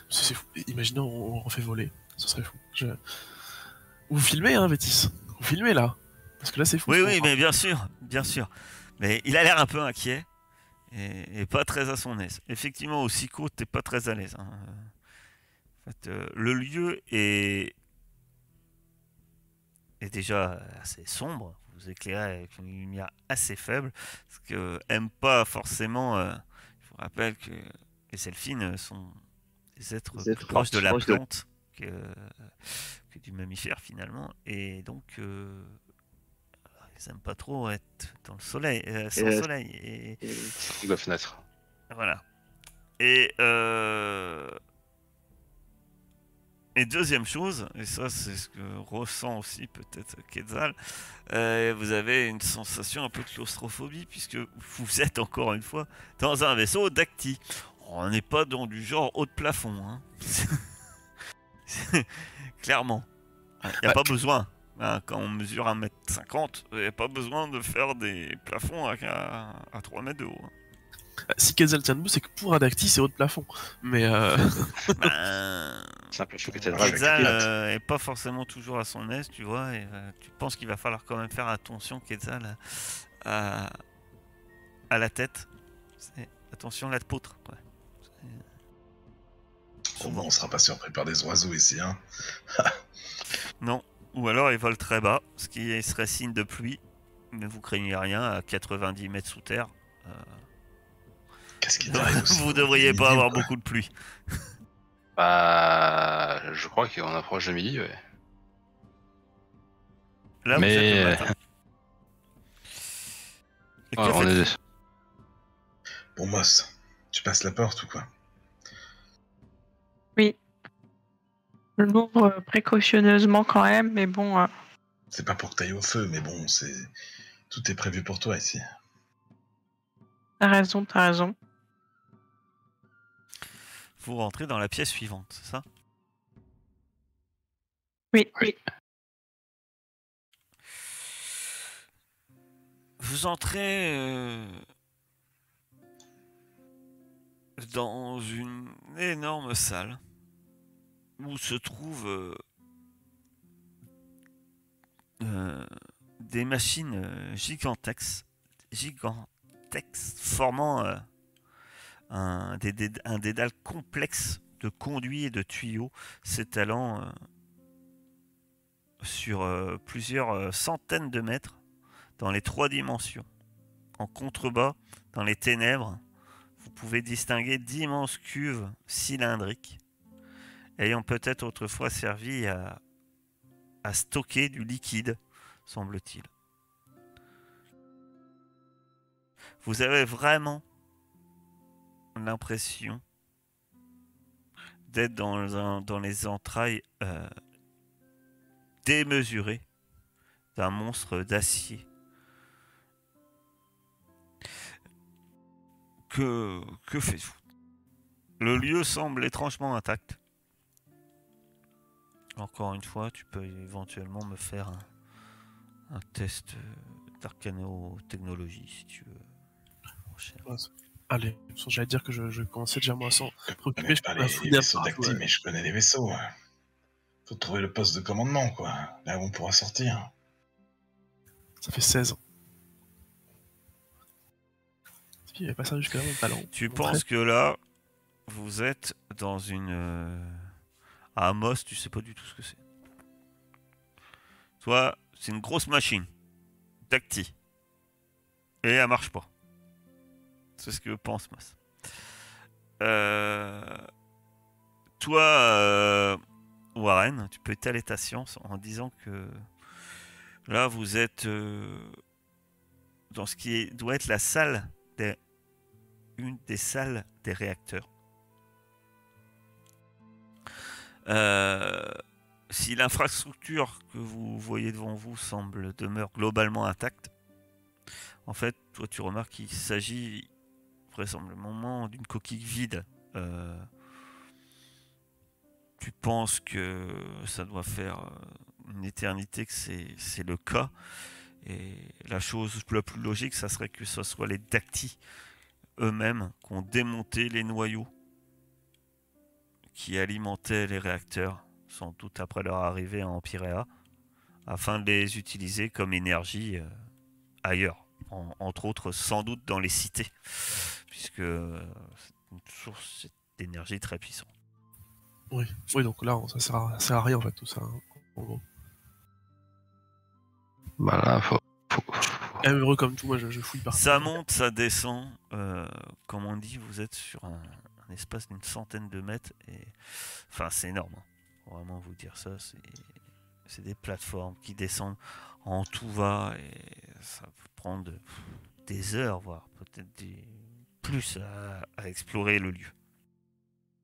C'est fou. Imaginons on refait voler. Ce serait fou. Vous filmez, hein, Vétis? Vous filmez là? Parce que là c'est fou. Oui, mais bien sûr. Mais il a l'air un peu inquiet et pas très à son aise. Effectivement, au Sico, t'es pas très à l'aise. Hein. En fait, le lieu est est déjà assez sombre. Vous éclairez avec une lumière assez faible, ce que aime pas forcément. Je vous rappelle que les elfines sont des êtres plus proches de la plante que du mammifère finalement, et donc ils aiment pas trop être dans le soleil, sans soleil. Et Ça la fenêtre. voilà. Et deuxième chose, et ça c'est ce que ressent aussi peut-être Quetzal, vous avez une sensation un peu de claustrophobie puisque vous êtes encore une fois dans un vaisseau d'Acti. On n'est pas dans du genre haut de plafond, hein. Clairement. Il n'y a pas besoin. Hein, quand on mesure 1m50, il n'y a pas besoin de faire des plafonds à 3 mètres de haut. Hein. Si Quetzal tient debout, c'est que pour un Dacty, c'est haut de plafond. Mais Ben, C'est un plafond cathédrale. Quetzal est pas forcément toujours à son aise, tu vois, et tu penses qu'il va falloir quand même faire attention, Quetzal, à la tête. Attention, la poutre. Ouais. Au moins, on sera pas surpris par des oiseaux ici, hein. Non, ou alors ils volent très bas, ce qui serait signe de pluie, mais vous craignez rien à 90 mètres sous terre. Qu'est-ce qu'il arrive aussi? Vous devriez pas avoir beaucoup de pluie. Bah, je crois qu'on approche de midi, ouais. Là, vous êtes le matin. Et que faites-vous ? Bon, Moss, tu passes la porte ou quoi? Oui. Je l'ouvre précautionneusement quand même, mais bon. C'est pas pour que t'ailles au feu, mais bon, tout est prévu pour toi ici. T'as raison, t'as raison. Vous rentrez dans la pièce suivante, c'est ça ? Oui. Vous entrez dans une énorme salle où se trouvent des machines gigantesques formant un dédale complexe de conduits et de tuyaux s'étalant sur plusieurs centaines de mètres dans les 3 dimensions. En contrebas, dans les ténèbres, vous pouvez distinguer d'immenses cuves cylindriques ayant peut-être autrefois servi à stocker du liquide, semble-t-il. Vous avez vraiment l'impression d'être dans les entrailles démesurées d'un monstre d'acier. Que faites-vous ? Le lieu semble étrangement intact. Encore une fois, tu peux éventuellement me faire un test d'arcano-technologie si tu veux. Allez, de toute façon, j'allais dire que je commençais déjà moi sans préoccuper. Je connais pas les vaisseaux d'Acti, mais je connais les vaisseaux. Ouais. Faut trouver le poste de commandement, quoi. Là où on pourra sortir. Ça fait 16 ans. Il n'y avait pas ça jusque-là, mon talent. Tu penses que là, vous êtes dans une... À Amos, tu sais pas du tout ce que c'est. Toi, c'est une grosse machine. D'Acti. Et elle marche pas. C'est ce que pense Mas. Toi, Warren, tu peux étaler ta science en disant que là, vous êtes dans ce qui doit être la salle une des salles des réacteurs. Si l'infrastructure que vous voyez devant vous demeure globalement intacte, en fait, toi tu remarques qu'il s'agit vraisemblablement d'une coquille vide. Tu penses que ça doit faire une éternité que c'est le cas, et la chose la plus logique, ça serait que ce soit les Dacti eux-mêmes qui ont démonté les noyaux qui alimentaient les réacteurs, sans doute après leur arrivée à Empyrea, afin de les utiliser comme énergie ailleurs, entre autres sans doute dans les cités, puisque c'est une source d'énergie très puissante. Oui, donc là, ça sert à rien en fait tout ça, hein, en gros. Bah là, faut... Heureux comme tout, moi je fouille pas. Ça monte, ça descend. Comme on dit, vous êtes sur un espace d'une centaine de mètres. Et... Enfin, c'est énorme. Hein. Faut vraiment vous dire ça. C'est des plateformes qui descendent en tout va. Et ça peut prendre des heures, voire peut-être plus à explorer le lieu.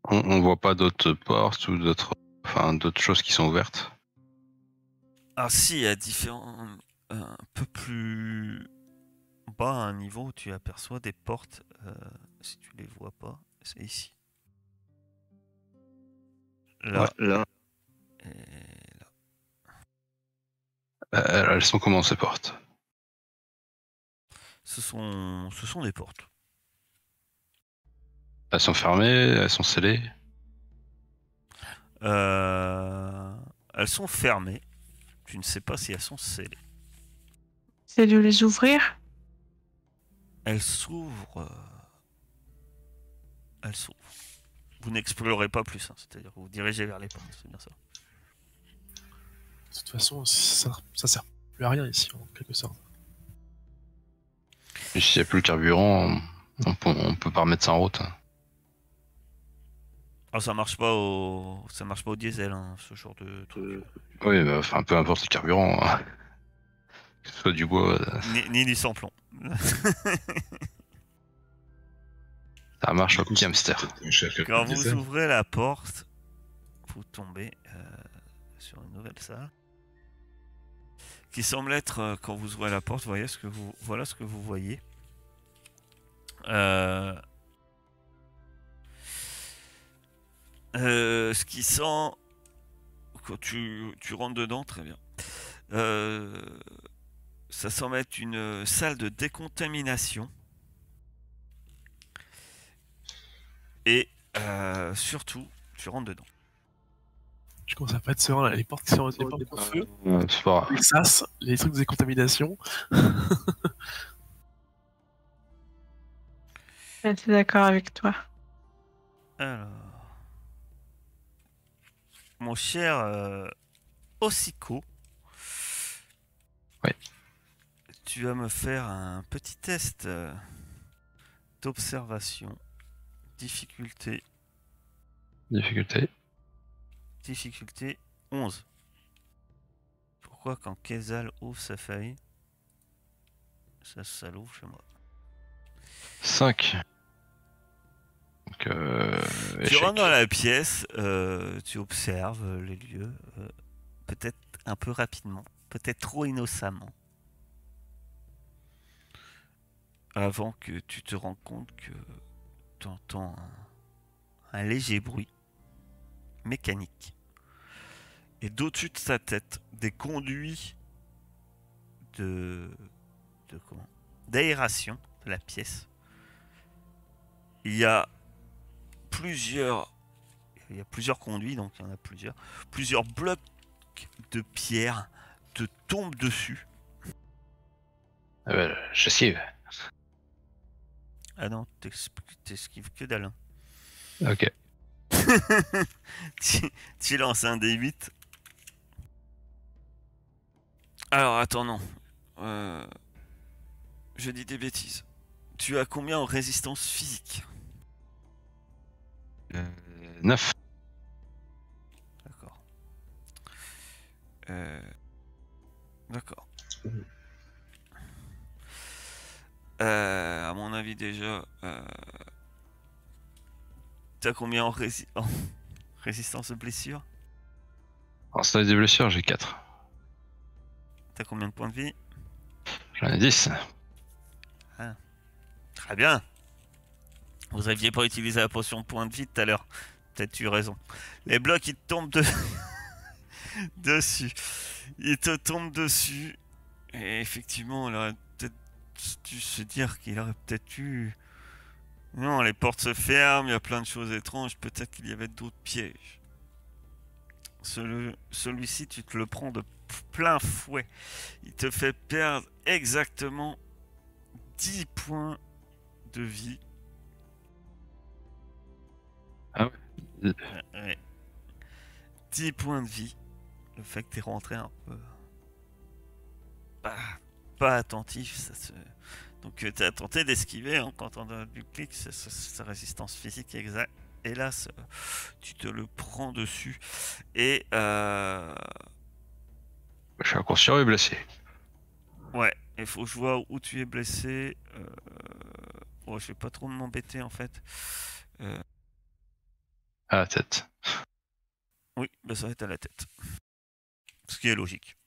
On voit pas d'autres portes ou d'autres choses qui sont ouvertes. Ah si, à différents... un peu plus bas, à un niveau où tu aperçois des portes. Si tu les vois pas, c'est ici. Là. Ouais, là. Et là. Elles sont comment ces portes? Ce sont des portes. Elles sont fermées, elles sont scellées. Elles sont fermées. Tu ne sais pas si elles sont scellées. C'est de les ouvrir? Elles s'ouvrent. Elles s'ouvrent. Vous n'explorez pas plus, hein. C'est-à-dire que vous vous dirigez vers les portes, c'est bien ça. De toute façon, ça sert plus à rien ici, en quelque sorte. Et s'il n'y a plus le carburant, on peut pas remettre ça en route. Ah, ça marche pas au diesel, hein, ce genre de truc. Oui, bah, enfin, peu importe le carburant. Hein. Que ce soit du bois. Ni du sans-plomb. Ça marche au petit hamster. Quand vous ouvrez la porte, vous tombez sur une nouvelle salle. Qui semble être, quand vous ouvrez la porte, voilà ce que vous voyez. Ce qui sent... Quand tu rentres dedans, très bien. Ça semble être une salle de décontamination. Et surtout, tu rentres dedans. Je commence à pas être serein là, les portes qui sont en feu, C'est pas grave. les sas, les trucs de décontamination. Je suis d'accord avec toi. Alors... Mon cher Ossico, ouais. Tu vas me faire un petit test d'observation. Difficulté 11. Pourquoi quand Kezal ouvre sa feuille, ça l'ouvre chez moi? 5. Donc, tu rentres dans la pièce, tu observes les lieux, peut-être un peu rapidement, peut-être trop innocemment, avant que tu te rends compte que tu entends un léger bruit mécanique. Et d'au-dessus de sa tête, des conduits d'aération de la pièce. Il y a plusieurs conduits, donc il y en a plusieurs. Plusieurs blocs de pierre te tombent dessus. J'esquive. Ah non, t'esquives que d'Alain. Ok. tu lances un D8. Alors attends, non. Je dis des bêtises. Tu as combien en résistance physique? 9. D'accord. D'accord. À mon avis déjà... T'as combien en résistance de blessure? En stade de blessure, j'ai 4. T'as combien de points de vie? J'en ai 10. Ah. Très bien. Vous aviez pas utilisé la potion de points de vie tout à l'heure. Peut-être tu as raison. Les blocs, ils te tombent dessus. Ils te tombent dessus. Et effectivement, il aurait peut-être dû se dire qu'il aurait peut-être eu... Non, les portes se ferment, il y a plein de choses étranges. Peut-être qu'il y avait d'autres pièges. Celui-ci, tu te le prends de plein fouet. Il te fait perdre exactement 10 points de vie. Ah ouais. Ouais. 10 points de vie. Le fait que t'es rentré un peu pas attentif. Donc tu as tenté d'esquiver hein, quand on a du clic, sa résistance physique exacte. Hélas, tu te le prends dessus. Et Je suis inconscient et blessé. ouais, il faut que je vois où tu es blessé. Je vais pas trop m'embêter en fait. À la tête. Oui, bah ça va être à la tête. Ce qui est logique.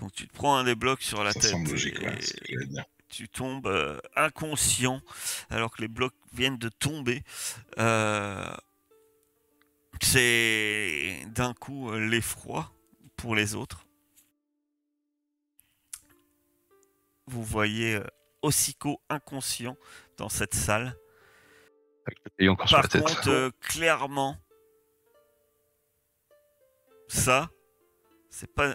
Donc tu te prends un des blocs sur la Ça tête. semble logique, ouais, c'est ce que j'allais dire. Tu tombes inconscient alors que les blocs viennent de tomber. C'est d'un coup l'effroi pour les autres. Vous voyez Ossiko inconscient dans cette salle. Avec le pays encore sur Par la tête. contre, clairement, ça, c'est pas.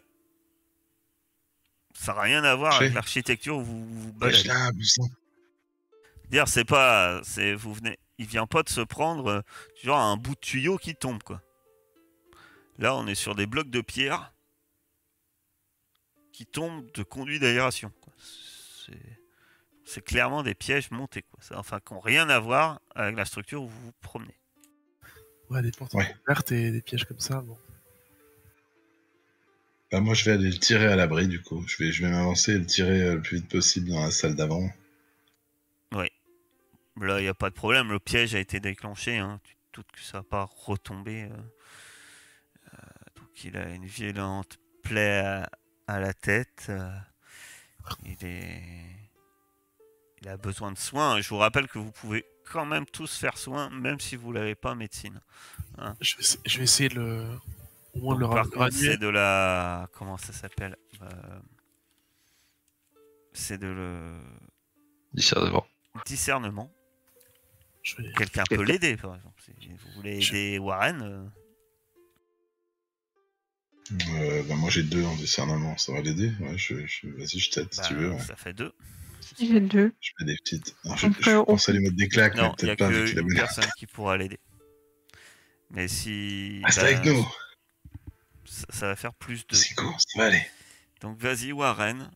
Ça n'a rien à voir avec l'architecture où vous baladez. Dire, c'est pas. Vous venez. Il vient pas de se prendre genre un bout de tuyau qui tombe, quoi. Là, on est sur des blocs de pierre qui tombent de conduits d'aération. C'est clairement des pièges montés, quoi. Enfin, qui n'ont rien à voir avec la structure où vous vous promenez. Ouais, des portes ouvertes et des pièges comme ça, bon. Bah, moi, je vais aller le tirer à l'abri, du coup. Je vais m'avancer et le tirer le plus vite possible dans la salle d'avant. Oui. Là, il n'y a pas de problème. Le piège a été déclenché. Hein. Tu te doutes que ça va pas retomber. Donc, il a une violente plaie à la tête. Il a besoin de soins. Je vous rappelle que vous pouvez quand même tous faire soin, même si vous l'avez pas en médecine. Hein. Je vais essayer de le... Au moins de le Par contre, c'est de la... Comment ça s'appelle c'est de le... Discernement. Quelqu'un peut l'aider, par exemple. Si vous voulez aider Warren... Bah moi j'ai 2 en discernement, ça va l'aider. Ouais, vas-y, je t'aide si tu veux. Ouais. Ça fait 2. J'ai 2. Je fais des petites. Alors, je pensais lui mettre des claques, non, mais peut-être pas. Il n'y a qu'une personne qui pourra l'aider. Mais si. Reste avec nous. Ça va faire plus de. C'est cool, ça va aller. Donc vas-y, Warren.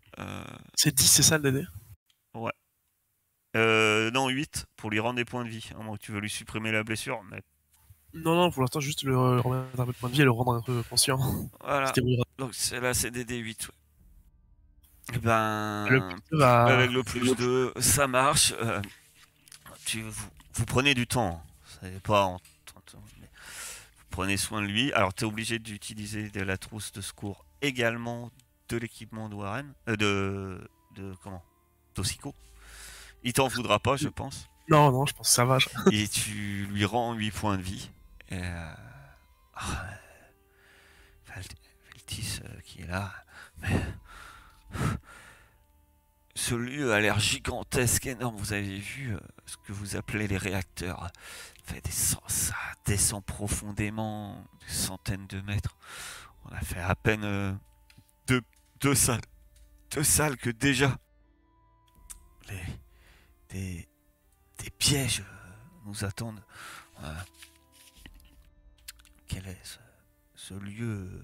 C'est 10, c'est ça le DD? Ouais. Non, 8 pour lui rendre des points de vie. À moins que tu veux lui supprimer la blessure. Mais... Non, pour l'instant, juste le remettre un peu de points de vie et le rendre un peu conscient. Voilà. Donc là, c'est des D8. Ouais. Ben, avec le plus 2, ça marche. Vous prenez du temps. C'est pas en mais vous prenez soin de lui. Alors, tu es obligé d'utiliser de la trousse de secours également, de l'équipement de Warren. D'Ossiko. Il t'en voudra pas, je pense. Non, je pense que ça va. Et tu lui rends 8 points de vie. Et Veltis qui est là. Mais... Ce lieu a l'air gigantesque, énorme. Vous avez vu ce que vous appelez les réacteurs. Ça descend profondément, des centaines de mètres. On a fait à peine deux salles. 2 salles que déjà des pièges nous attendent. Quel est ce lieu?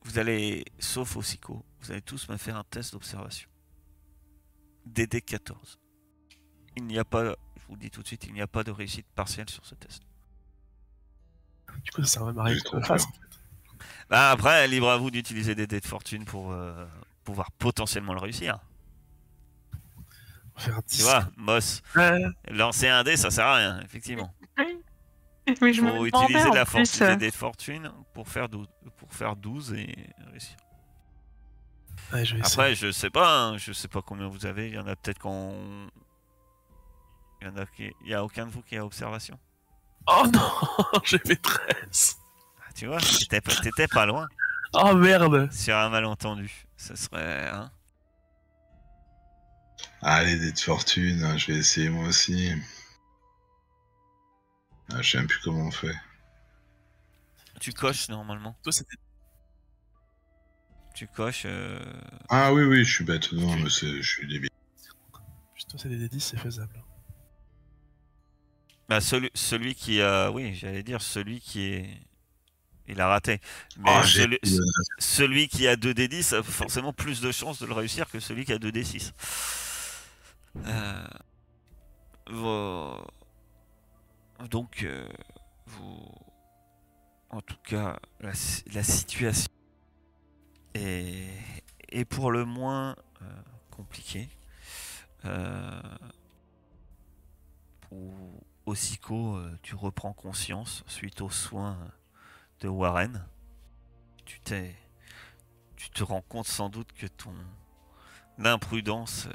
Vous allez, sauf Ossiko, vous allez tous me faire un test d'observation. DD 14. Il n'y a pas, je vous le dis tout de suite, il n'y a pas de réussite partielle sur ce test. Du coup, ça sert même à rien qu'on le fasse. Bah après, libre à vous d'utiliser des dés de fortune pour pouvoir potentiellement le réussir. On va faire un 10. Tu vois, Moss, lancer un dé, ça sert à rien, effectivement. Mais il faut utiliser de la fortune, des dés de fortune pour faire 12 et réussir. Ouais, après, je sais pas combien vous avez. Il y en a peut-être qu'on. Il y a aucun de vous qui a observation. Oh non, j'ai fait 13. Tu vois, t'étais pas loin. Oh merde. Sur un malentendu, ce serait. Hein. Allez, des de fortune, je vais essayer moi aussi. Je sais même plus comment on fait. Tu coches normalement. Toi, c'était... Tu coches. Ah oui, je suis bête. Non, mais je suis débile. Toi, c'est des D10, c'est faisable. Bah, celui qui a. Oui, j'allais dire celui qui est Il a raté. Mais Oh, celui qui a 2d10 a forcément plus de chances de le réussir que celui qui a 2d6. Donc, en tout cas, la situation est pour le moins compliquée. Aussitôt, tu reprends conscience suite aux soins de Warren. Tu te rends compte sans doute que ton imprudence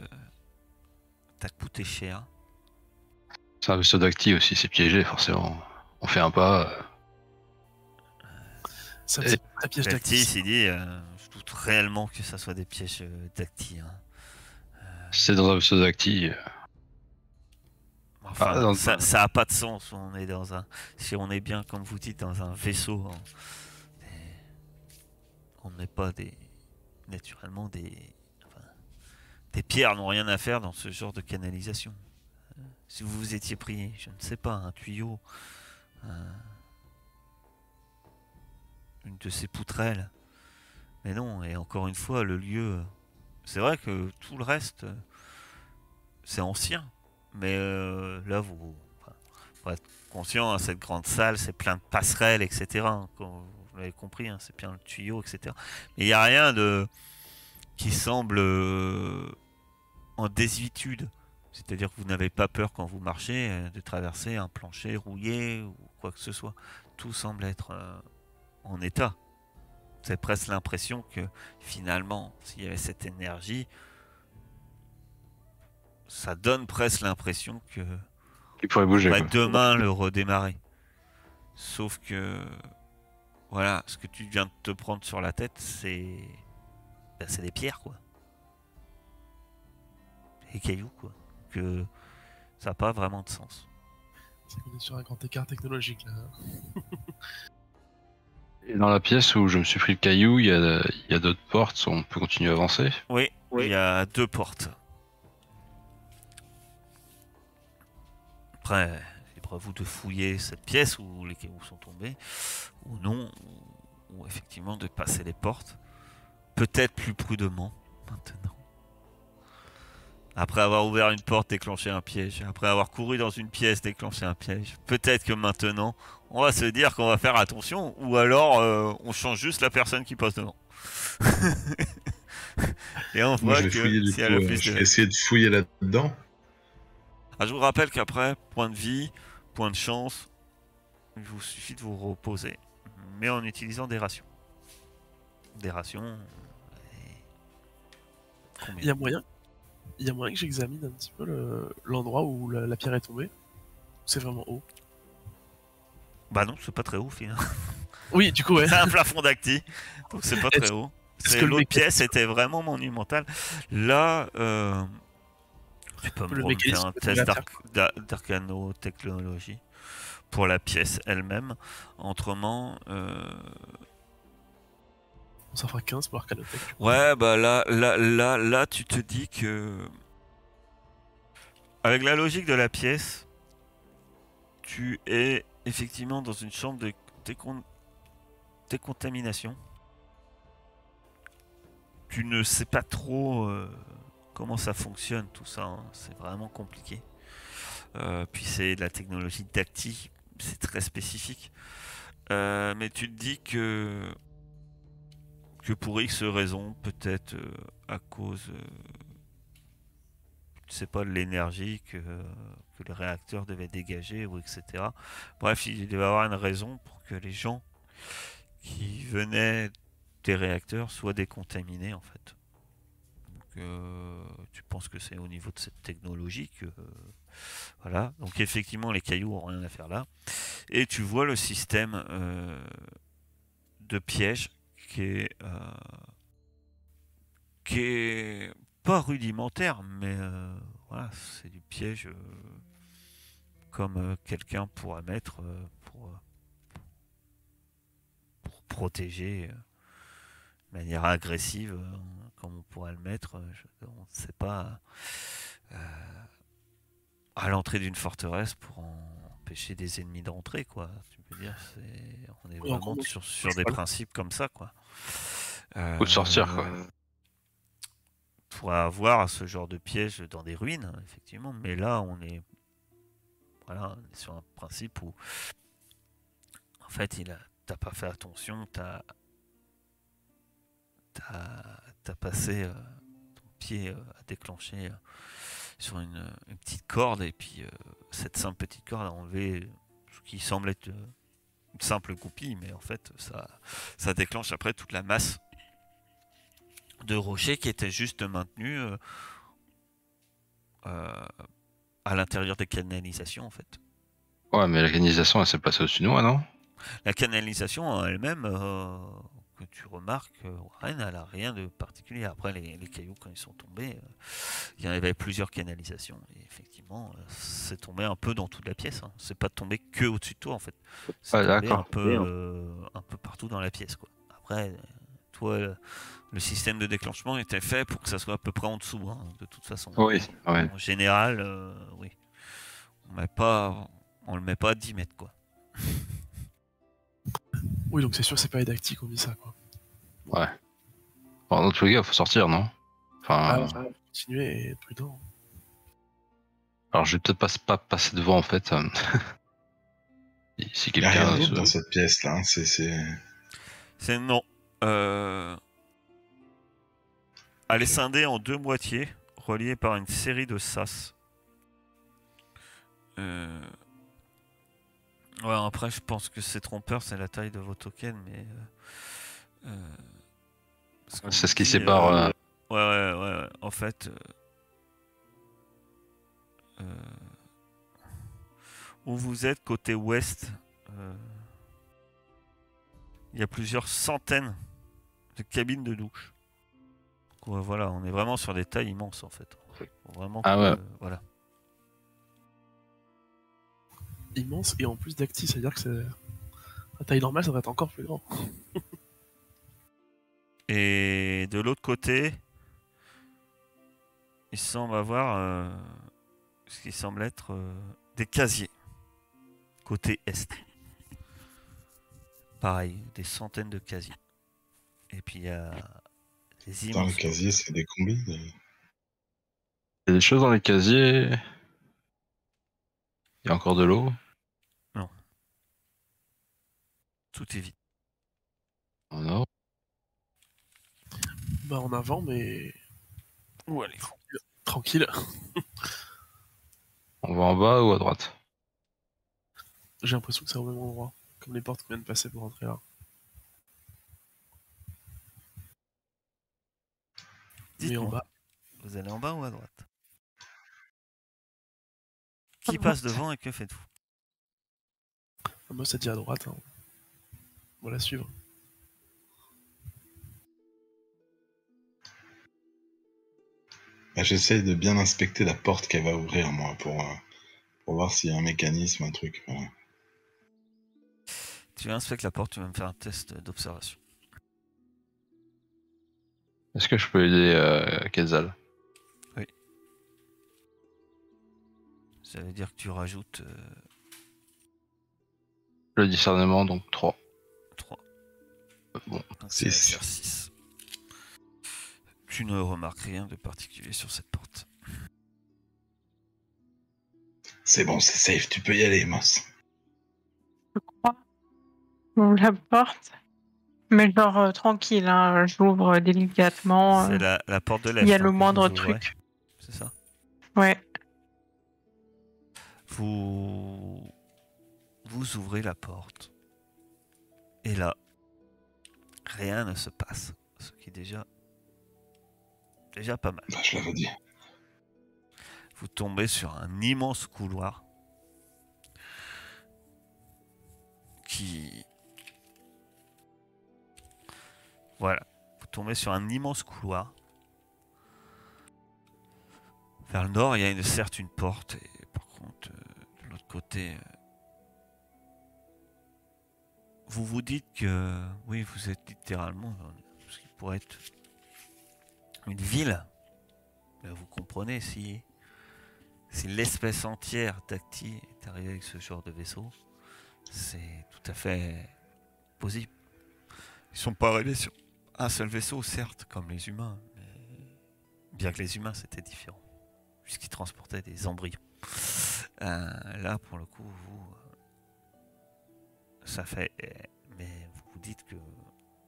t'a coûté cher. C'est un vaisseau d'acti aussi, c'est piégé forcément. On fait un pas. Ça faisait un piège d'acti. s'est dit, je doute réellement que ça soit des pièges d'acti. Hein. C'est dans un vaisseau d'acti. Enfin, ça a pas de sens. Si on est bien, comme vous dites, dans un vaisseau, on n'est pas naturellement des pierres n'ont rien à faire dans ce genre de canalisation. Si vous vous étiez pris, je ne sais pas, un tuyau, une de ces poutrelles, mais non. Et encore une fois, le lieu, c'est vrai que tout le reste, c'est ancien. Mais là, vous être conscient, hein, cette grande salle, c'est plein de passerelles, etc. Hein, vous l'avez compris, hein, c'est plein de tuyaux, etc. Mais il n'y a rien qui semble en désuétude. C'est-à-dire que vous n'avez pas peur quand vous marchez de traverser un plancher rouillé ou quoi que ce soit. Tout semble être en état. C'est presque l'impression que finalement, s'il y avait cette énergie, ça donne presque l'impression que il pourrait bouger. On va demain le redémarrer. Sauf que voilà, ce que tu viens de te prendre sur la tête, c'est des pierres, quoi. Des cailloux, quoi. Que ça n'a pas vraiment de sens. C'est qu'on est sur un grand écart technologique là. Et dans la pièce où je me suis pris le caillou, il y a d'autres portes, on peut continuer à avancer. Oui, il y a 2 portes. Après, libre à vous de fouiller cette pièce où les cailloux sont tombés, ou non, ou effectivement de passer les portes. Peut-être plus prudemment, maintenant. Après avoir ouvert une porte, déclenché un piège. Après avoir couru dans une pièce, déclenché un piège. Peut-être que maintenant, on va se dire qu'on va faire attention, ou alors on change juste la personne qui passe devant. Et on voit que si elle a plus je vais essayer de fouiller là-dedans. Ah, je vous rappelle qu'après, point de vie, point de chance, il vous suffit de vous reposer. Mais en utilisant des rations. Des rations... Il y a moyen que j'examine un petit peu l'endroit où la pierre est tombée. C'est vraiment haut. Bah non, c'est pas très haut, finalement. Oui, du coup, ouais. C'est un plafond d'acti, donc c'est pas très haut. L'autre pièce était vraiment monumentale. Là, tu peux me faire un test d'arcanotechnologie pour la pièce elle-même. Autrement... Ça fera 15 pour l'arcanotech. Ouais, bah là, tu te dis que... Avec la logique de la pièce, tu es effectivement dans une chambre de décontamination. Tu ne sais pas trop comment ça fonctionne tout ça, hein. C'est vraiment compliqué. Puis c'est de la technologie d'acti, c'est très spécifique. Mais tu te dis que pour X raisons, peut-être à cause, je sais pas, de l'énergie que le réacteur devait dégager, ou etc. Bref, il devait y avoir une raison pour que les gens qui venaient des réacteurs soient décontaminés, en fait. Donc, tu penses que c'est au niveau de cette technologie que... voilà. Donc, effectivement, les cailloux n'ont rien à faire là. Et tu vois le système de piège qui est pas rudimentaire, mais voilà, c'est du piège comme quelqu'un pourra mettre pour protéger de manière agressive, comme on pourrait le mettre, on ne sait pas, à l'entrée d'une forteresse pour empêcher des ennemis d'entrer, quoi. Tu peux dire, on est Oui, vraiment encore sur des voilà. principes comme ça, quoi. Faut de sortir, quoi. Pour avoir ce genre de piège dans des ruines, hein, effectivement. Mais là, on est sur un principe où, en fait, t'as pas fait attention, t'as passé ton pied à déclencher sur une petite corde, et puis cette simple petite corde a enlevé ce qui semble être une simple goupille, mais en fait, ça déclenche après toute la masse de rochers qui était juste maintenue à l'intérieur des canalisations, en fait. Ouais, mais l'organisation, elle s'est passée au-dessus de moi, non? La canalisation en elle-même, que tu remarques, Warren, elle a rien de particulier. Après, les cailloux, quand ils sont tombés, il y en avait plusieurs canalisations. Et effectivement, c'est tombé un peu dans toute la pièce. Hein. C'est pas tombé que au-dessus de toi, en fait. C'est Ah, tombé d'accord. un peu partout dans la pièce, quoi. Après, toi, le système de déclenchement était fait pour que ça soit à peu près en dessous, hein, de toute façon. Oui, ouais. En général, oui. On le met pas à 10 mètres, quoi. Oui, donc c'est sûr, c'est pas didactique, on dit ça, quoi. Ouais. Bon, dans tous les cas, faut sortir, non? Ah, Enfin, continuer et être prudent. alors je vais peut-être pas passer devant, en fait. Si Il n'y a rien quelqu'un d'autre se... dans cette pièce-là. Hein. C'est non. Elle est scindée en deux moitiés, reliées par une série de sas. Ouais, après, je pense que c'est trompeur, c'est la taille de vos tokens, mais. C'est ce qui sépare. Ouais. En fait. Où vous êtes, côté ouest, il y a plusieurs centaines de cabines de douche. Ouais, voilà, on est vraiment sur des tailles immenses, en fait. Vraiment Ah ouais. Voilà. Immense et en plus d'acti, c'est-à-dire que c'est. À taille normale, ça devrait être encore plus grand. Et de l'autre côté, il semble avoir ce qui semble être des casiers. Côté est. Pareil, des centaines de casiers. Et puis il y a des Dans immenses. le casier, c'est des combis. Il y a des choses dans les casiers. Il y a encore de l'eau. Non. Tout est vide. En or. Bah, en avant, mais. Où allez Tranquille. On va en bas ou à droite? J'ai l'impression que c'est au même endroit. Comme les portes qu'on vient de passer pour rentrer là. Mais en bas. Vous allez en bas ou à droite? Qui passe devant et que faites-vous? Moi, ça dit à droite. Hein. On va la suivre. Bah, j'essaye de bien inspecter la porte qu'elle va ouvrir, moi, pour voir s'il y a un mécanisme, un truc. Voilà. Tu inspectes la porte, tu vas me faire un test d'observation. Est-ce que je peux aider Quetzal? Oui. Ça veut dire que tu rajoutes Le discernement, donc 3. 3. Bon. Donc c'est 6. 6. Tu ne remarques rien de particulier sur cette porte. C'est bon, c'est safe, tu peux y aller, Moss. Je crois. J'ouvre la porte. Mais genre tranquille, hein, j'ouvre délicatement. C'est la porte de l'Est. Il y a hein, le que moindre vous ouvrez. truc. C'est ça. Ouais. Vous ouvrez la porte. Et là, rien ne se passe. Ce qui est déjà pas mal. Bah, je l'avais dit. Vous tombez sur un immense couloir qui... Voilà. Vous tombez sur un immense couloir. Vers le nord, il y a certes une porte. Et par contre, de l'autre côté... vous vous dites que... Oui, vous êtes littéralement dans ce qui pourrait être une ville. Là, vous comprenez, si Si l'espèce entière d'Acti est arrivée avec ce genre de vaisseau, c'est tout à fait possible. Ils sont pas arrivés sur un seul vaisseau, certes, comme les humains, mais bien que les humains c'était différent, puisqu'ils transportaient des embryons. Là, pour le coup, vous, ça fait. Mais vous dites que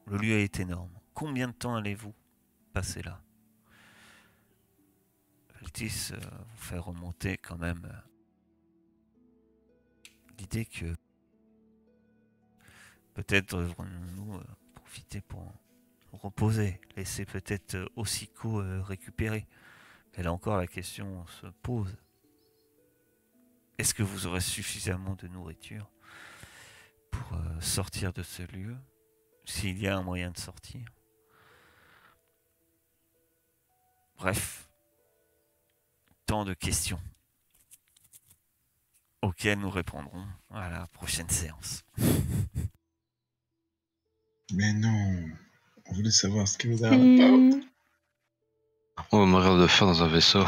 le lieu est énorme. Combien de temps allez-vous passer là? Altis vous fait remonter quand même l'idée que peut-être devrions-nous profiter pour nous reposer, laisser peut-être Osiko récupérer. Et là encore, la question se pose. Est-ce que vous aurez suffisamment de nourriture pour sortir de ce lieu, s'il y a un moyen de sortir? Bref, tant de questions auxquelles nous répondrons à la prochaine séance. Mais non, on voulait savoir ce qui vous arrive. On va mourir de faim dans un vaisseau.